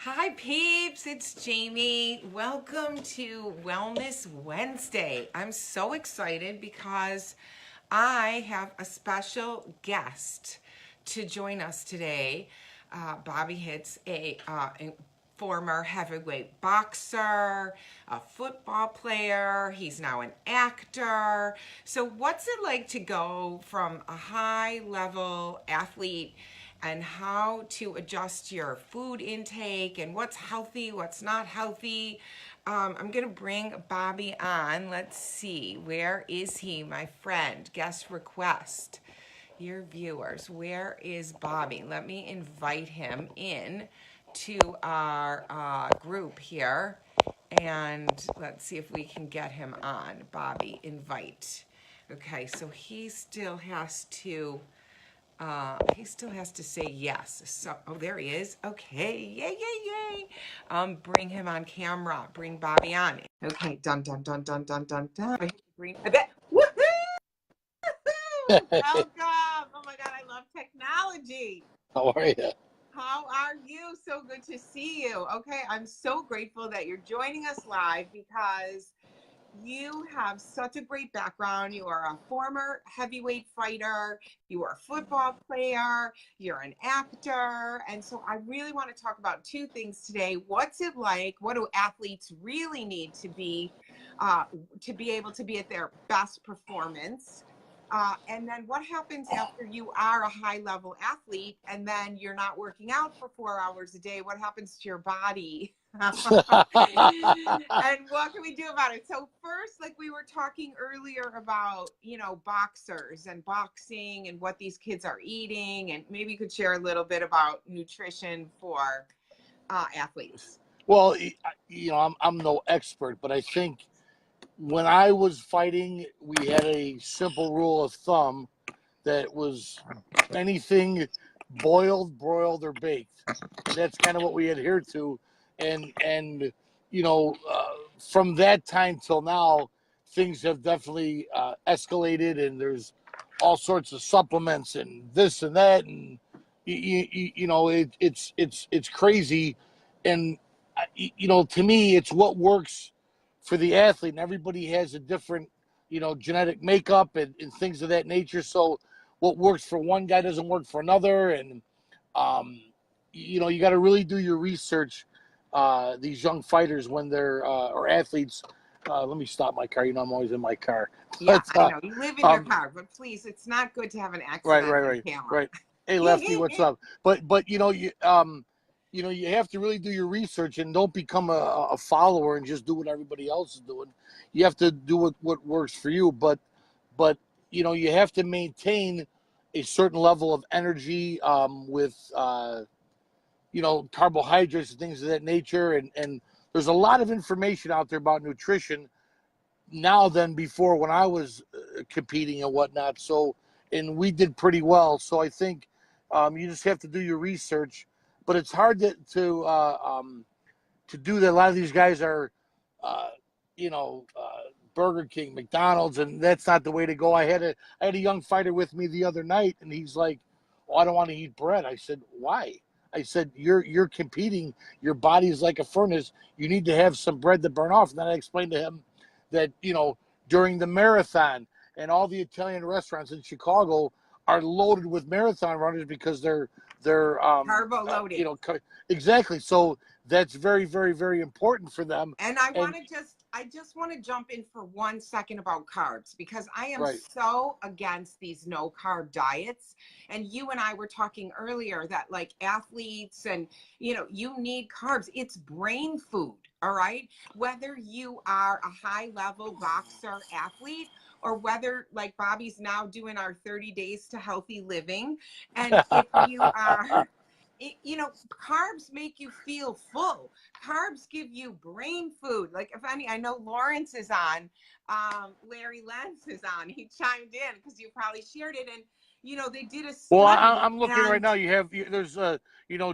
Hi, peeps. It's Jamie. Welcome to Wellness Wednesday. I'm so excited because I have a special guest to join us today. Bobby Hitz, a former heavyweight boxer, a football player. He's now an actor. So, what's it like to go from a high level athlete and how to adjust your food intake and what's healthy, what's not healthy? I'm going to bring Bobby on. Let's see. Where is he, my friend? Guest request. Your viewers, where is Bobby? Let me invite him in to our group here, and let's see if we can get him on. Bobby, invite. Okay, so he still has to say yes. So, oh, there he is. Okay, yay, yay, yay. Bring him on camera. Bring Bobby on. Okay, dun dun dun dun dun dun dun. Green. I bet. Woohoo! Welcome. Oh my God, I love technology. How are you? How are you? So good to see you. Okay, I'm so grateful that you're joining us live because you have such a great background. You are a former heavyweight fighter, you are a football player, you're an actor. And so I really want to talk about two things today. What's it like? What do athletes really need to be able to be at their best performance? And then what happens after you are a high level athlete and then you're not working out for 4 hours a day? What happens to your body? And what can we do about it? So first, like we were talking earlier about, boxers and boxing and what these kids are eating, and maybe you could share a little bit about nutrition for athletes. Well, I'm no expert, but I think when I was fighting, we had a simple rule of thumb that was anything boiled, broiled, or baked. And that's kind of what we adhered to. And you know, from that time till now, things have definitely escalated, and there's all sorts of supplements and this and that, and it's crazy. And to me, it's what works for the athlete, and everybody has a different genetic makeup and things of that nature. So what works for one guy doesn't work for another, and um, you got to really do your research. These young fighters when they're or athletes. Let me stop my car. I'm always in my car. Yeah, But I know you live in your car, but please, it's not good to have an right, accident right, on right, camera. right. Hey, Lefty, what's up? But you have to really do your research and don't become a follower and just do what everybody else is doing. You have to do what works for you. But you have to maintain a certain level of energy with carbohydrates and things of that nature. And there's a lot of information out there about nutrition now than before when I was competing and whatnot. So, and we did pretty well. So I think you just have to do your research. But it's hard to do that. A lot of these guys are, uh, Burger King, McDonald's, and that's not the way to go. I had a young fighter with me the other night, and he's like, "Oh, I don't want to eat bread." I said, "Why?" I said, "You're competing. Your body is like a furnace. You need to have some bread to burn off." And then I explained to him that during the marathon and all the Italian restaurants in Chicago are loaded with marathon runners because they're Carbo loaded. exactly. So that's very, very, very important for them. And And I just want to jump in for 1 second about carbs because I am right, so against these no carb diets. And you and I were talking earlier that like athletes and, you need carbs. It's brain food. All right. Whether you are a high level boxer athlete or whether like Bobby's now doing our 30 days to healthy living. And if you are, carbs make you feel full. Carbs give you brain food. Like if any, I know Lawrence is on, Larry Lenz is on. He chimed in because you probably shared it, and they did a well, study, I'm looking right and now. There's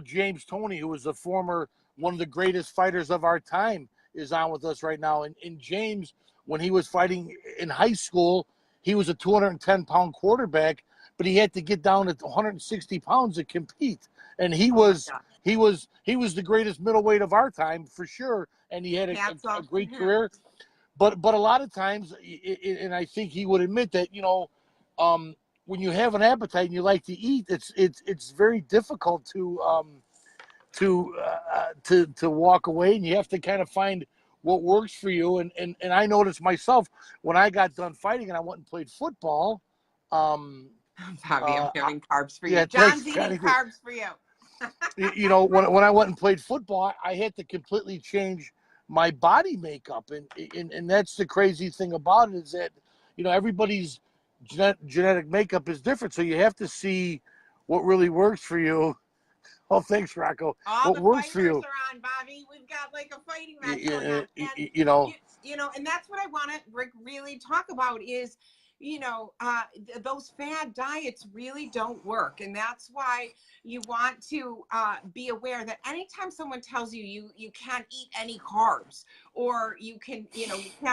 James Toney, who was a former one of the greatest fighters of our time, is on with us right now. And James, when he was fighting in high school, he was a 210-pound quarterback, but he had to get down to 160 pounds to compete. And he oh my was god, he was the greatest middleweight of our time for sure, and he had Hats a off to great him. career. But a lot of times, and I think he would admit that, when you have an appetite and you like to eat, it's very difficult to walk away, and you have to kind of find what works for you. And I noticed myself when I got done fighting and I went and played football. Bobby, I'm having carbs for Yeah, you. thanks, John's eating Johnny. carbs for you. When I went and played football, I had to completely change my body makeup, and that's the crazy thing about it, is that everybody's genetic makeup is different, so you have to see what really works for you. Oh, thanks, Rocco. All What the works for fighters you? are on, Bobby. We've got like a fighting match going You, on. And, you know, and that's what I want to really talk about is, those fad diets really don't work. And that's why you want to be aware that anytime someone tells you can't eat any carbs, or you can't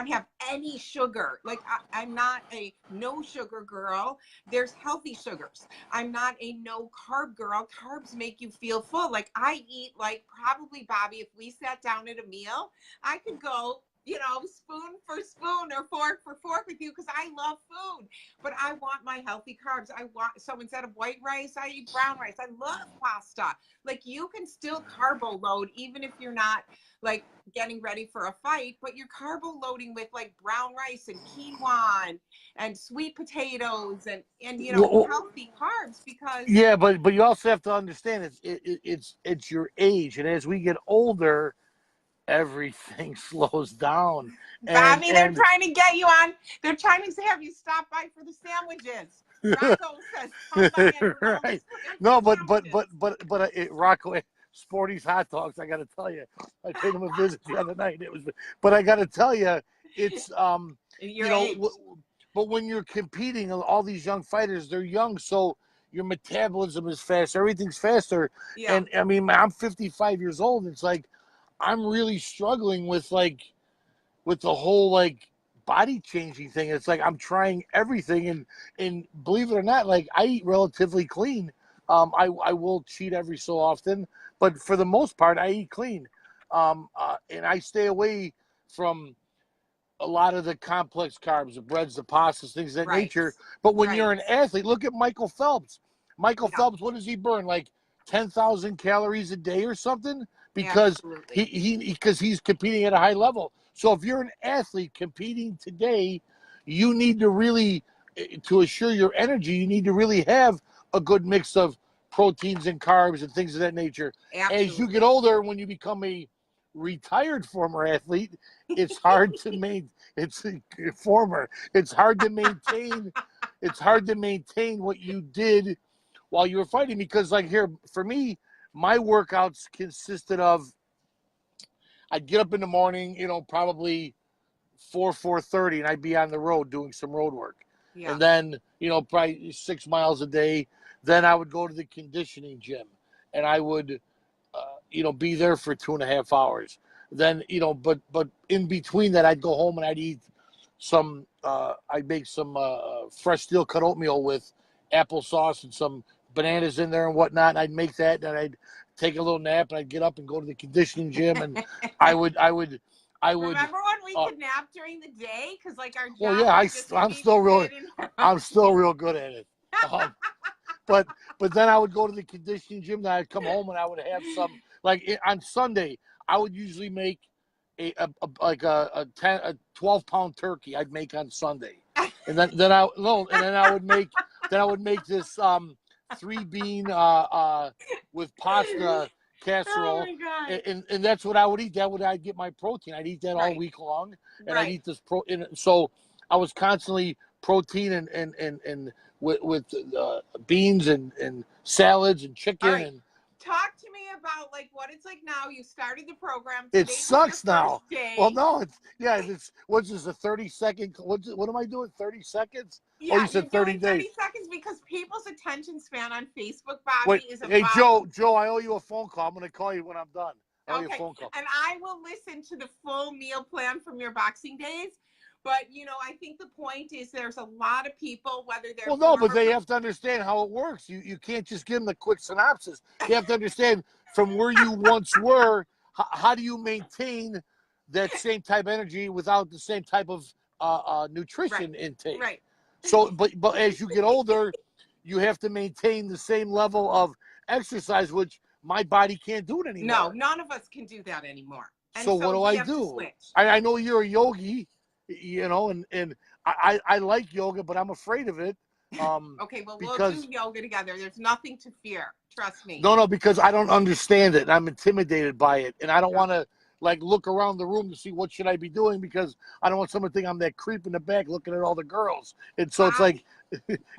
have any sugar. Like I'm not a no sugar girl. There's healthy sugars. I'm not a no carb girl. Carbs make you feel full. Like I eat like probably, Bobby, if we sat down at a meal, I could go, spoon for spoon or fork for fork with you because I love food. But I want my healthy carbs. So instead of white rice, I eat brown rice. I love pasta. Like you can still carbo load even if you're not like getting ready for a fight, but you're carbo loading with like brown rice and quinoa and sweet potatoes and well, healthy carbs because yeah, but you also have to understand it's your age, and as we get older, everything slows down, and Bobby, they're trying to have you stop by for the sandwiches. Rocco says, come by for right. the No, sandwiches. Rocco, Sporty's hot dogs. I got to tell you, I paid him a visit the other night. But I got to tell you, it's Your age. but when you're competing, all these young fighters, they're young, so your metabolism is faster, everything's faster. Yeah. And I mean, I'm 55 years old. And it's like I'm really struggling with the whole body changing thing. It's like I'm trying everything, and believe it or not, like I eat relatively clean. I will cheat every so often, but for the most part, I eat clean. And I stay away from a lot of the complex carbs, the breads, the pastas, things of that Right. nature. But when you're Right. an athlete, look at Michael Phelps. Michael Yeah. Phelps, what does he burn? Like 10,000 calories a day or something? Because Absolutely. he's competing at a high level. So if you're an athlete competing today, you need to really, to assure your energy, you need to really have a good mix of proteins and carbs and things of that nature. As you get Absolutely. older, when you become a retired former athlete, it's hard to maintain. It's a former. It's hard to maintain. It's hard to maintain what you did while you were fighting, because like here for me, my workouts consisted of, I'd get up in the morning, probably 4:30, and I'd be on the road doing some road work. Yeah. And then, probably 6 miles a day. Then I would go to the conditioning gym, and I would be there for 2.5 hours. Then, but in between that, I'd go home and I'd eat I'd make some fresh steel cut oatmeal with applesauce and some bananas in there and whatnot. And I'd make that, and I'd take a little nap, and I'd get up and go to the conditioning gym, and I would, Remember when we could nap during the day? Because like our job well, yeah, was just to I'm still real, babysit I'm still real good at it. But then I would go to the conditioning gym. Then I'd come home and I would have some, like on Sunday. I would usually make a 12-pound turkey. I'd make on Sunday, and then I would make this 3-bean with pasta Oh casserole, my God. and that's what I would eat. I'd get my protein. I'd eat that all Right. week long, and I'd Right. eat this so I was constantly protein and with beans and salads and chicken. All right. And Talk to me about like what it's like now. You started the program. it Today was your sucks now. first day. Well, no, it's what's this, a 30-second? What am I doing? 30 seconds? Yeah, Oh, you said you're 30 doing days. 30 seconds because people's attention span on Facebook, Bobby, Wait, is hey about Joe, I owe you a phone call. I'm gonna call you when I'm done. I owe you a okay. phone call. And I will listen to the full meal plan from your boxing days. But I think the point is there's a lot of people, whether they're Well, no, but they have to understand how it works. You can't just give them the quick synopsis. You have to understand from where you once were. How do you maintain that same type of energy without the same type of nutrition intake? Right. So, but as you get older, you have to maintain the same level of exercise, which my body can't do it anymore. No, none of us can do that anymore. And So what do we I have to do? switch. I know you're a yogi, and I like yoga, but I'm afraid of it. Okay, well, we'll Because do yoga together. There's nothing to fear. Trust me. no, because I don't understand it, and I'm intimidated by it, and I don't want to like look around the room to see what should I be doing, because I don't want someone to think I'm that creep in the back looking at all the girls. And so it's like,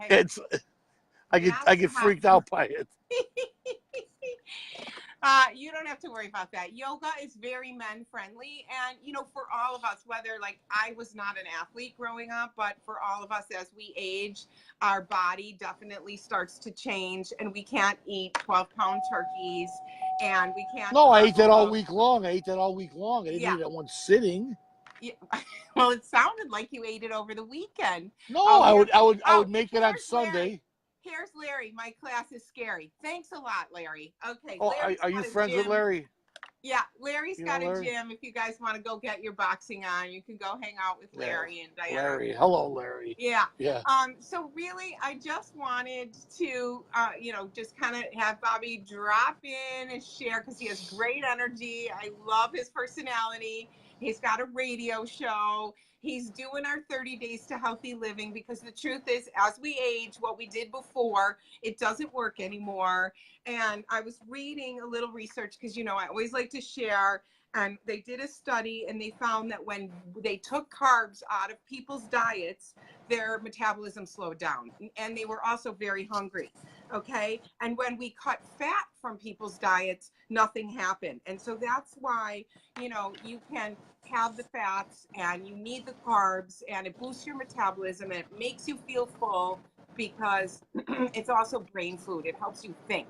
it's I get freaked out by it. You don't have to worry about that. Yoga is very men friendly. And, for all of us, whether like I was not an athlete growing up, but for all of us as we age, our body definitely starts to change, and we can't eat 12-pound turkeys, and we can't. No, I ate that all week long. I didn't eat it at one sitting. Yeah. Well, it sounded like you ate it over the weekend. No, I would make it on Sunday. Larry. Here's Larry. My class is scary. Thanks a lot, Larry. Okay. Oh, are you friends with Larry? Yeah, Larry's got a gym. If you guys want to go get your boxing on, you can go hang out with Larry and Diana. Larry. Hello, Larry. Yeah. Yeah. So really, I just wanted to, just kind of have Bobby drop in and share, because he has great energy. I love his personality. He's got a radio show. He's doing our 30 days to healthy living, because the truth is, as we age, what we did before, it doesn't work anymore. And I was reading a little research, because, I always like to share. And they did a study, and they found that when they took carbs out of people's diets, their metabolism slowed down. And they were also very hungry. Okay. And when we cut fat from people's diets, nothing happened. And so that's why, you can have the fats and you need the carbs, and it boosts your metabolism and it makes you feel full, because it's also brain food. It helps you think.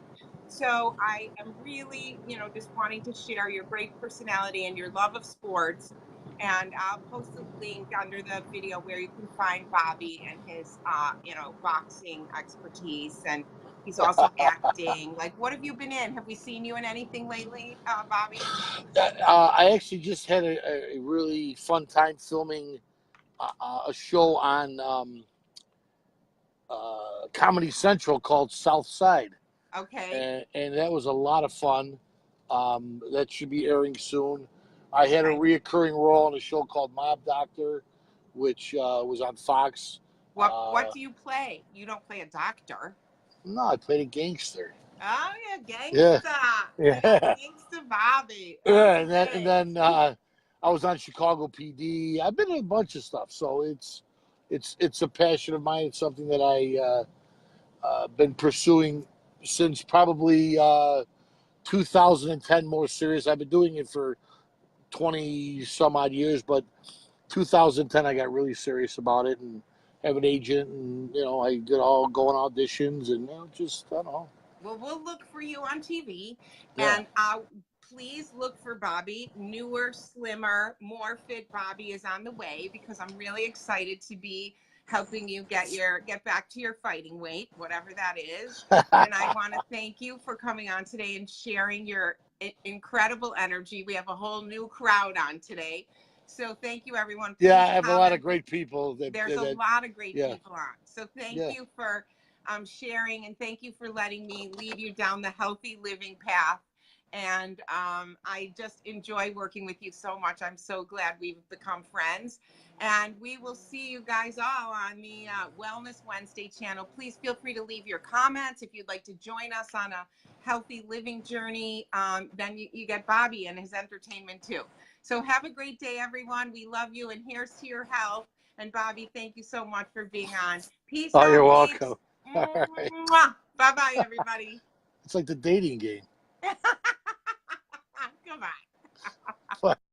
So I am really, just wanting to share your great personality and your love of sports. And I'll post a link under the video where you can find Bobby and his, boxing expertise. And he's also acting. Like, what have you been in? Have we seen you in anything lately, Bobby? I actually just had a really fun time filming a show on Comedy Central called South Side. Okay. And that was a lot of fun. That should be airing soon. I had a reoccurring role in a show called Mob Doctor, which was on Fox. What do you play? You don't play a doctor. No, I played a gangster. Oh, yeah, gangster. Yeah. Gangster Bobby. Okay. Yeah, and then I was on Chicago PD. I've been in a bunch of stuff, so it's a passion of mine. It's something that I been pursuing since probably 2010, more serious. I've been doing it for 20 some odd years, but 2010 I got really serious about it and have an agent, and I did all going auditions, and just I don't know. Well, we'll look for you on TV, Yeah. and please look for Bobby. Newer, slimmer, more fit Bobby is on the way, because I'm really excited to be helping you get back to your fighting weight, whatever that is. And I want to thank you for coming on today and sharing your incredible energy. We have a whole new crowd on today. So thank you, everyone. Please I have a lot of great people. There's a lot of great people on. So thank you for sharing, and thank you for letting me lead you down the healthy living path. And I just enjoy working with you so much. I'm so glad we've become friends. And we will see you guys all on the Wellness Wednesday channel. Please feel free to leave your comments if you'd like to join us on a healthy living journey. Then you get Bobby and his entertainment too. So have a great day, everyone. We love you, and here's to your health. And Bobby, thank you so much for being on. Peace out. You're welcome. All right. Bye-bye, everybody. It's like the dating game. Goodbye.